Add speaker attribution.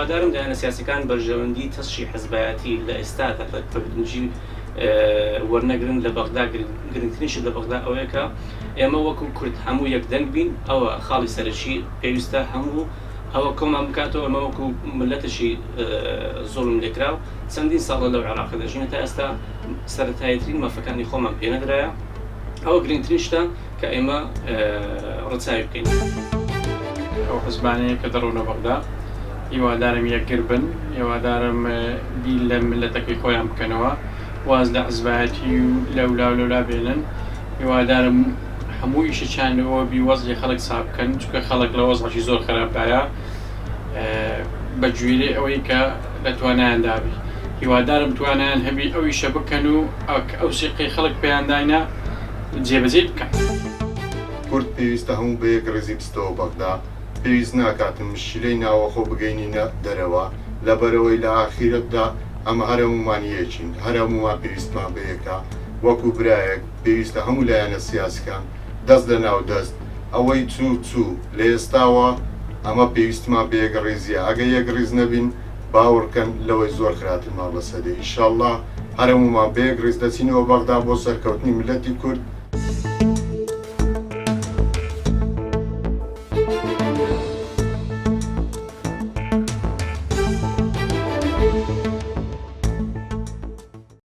Speaker 1: هیوادارم لایەنە سیاسیەکان بەرژەوەندی تەشی حزبایەتی لە ئێستادا بەگرنگی وەرنەگرن لە بەغدا. گرنگترینشت لە بەغدا ئەوەیە کە ئێمە وەکو کورد هەموو یەکدەنگ بین. ئەوە خاڵی سەرەکی پێویستە هەموو ئەوە کۆمان بکاتەوە. ئەمە وەکو ملەتشی زۆڵم لێکراو چەندین ساڵە لەو عێراقە دەژین تا ئێستا سەرەتاییترین مەفەکانی خۆمان پێ نەدرایە. ئەوە گرنگترین شتە کە ئێمە ڕەچاوی بکەین.
Speaker 2: ئەو حزبانەیە کە دەڕۆنە بەغدا هیوادارم یەکگر بن، هیوادارم بیل لە ملەتەکەی خۆیان بکەنەوە، واز لە حزبایەتی و لەولا بێنن. هیوادارم هەموو ئیشەکانەوە بی وەزعی خەڵک چاک بکەن، چونکە خەڵک لە وەزعی زۆر خراپایە بە گوێرەی ئەوەی کە لە توانایان دابی. هیوادارم توانیان هەبی ئەو ئیشە بکەن و ئەو سیقەی خەڵک پێیان داینە جێبەجێ بکەن.
Speaker 3: کورد پێویستە هەموو بە یەک ڕێزی بستەوە بەغدا. پێویست ناکاتن مشکلەی ناوەخۆ بگەینینە دەرەوە، لەبەرەوەی لە ئاخیرەتدا ئەمە هەر هەمومان یەکین، هەر هەمومان پێویستمان بە یەکە. وەکو برایەک پێویستە هەموو لایەنە سیاسیەکان دەست لە ناو دەست ئەوەی چوو لە ئێستاوە ئەمە پێویستمان بە یەک ڕێزیە. ئەگە یەک ڕێز نەبین باوەڕکەن لەوەی زۆر خراپترمان بەسەدە. ئینشاءڵڵا هەر هەمومان بە یەک ڕێز دەچینەوە بەغدا بۆ سەرکەوتنی ملەتی کورد.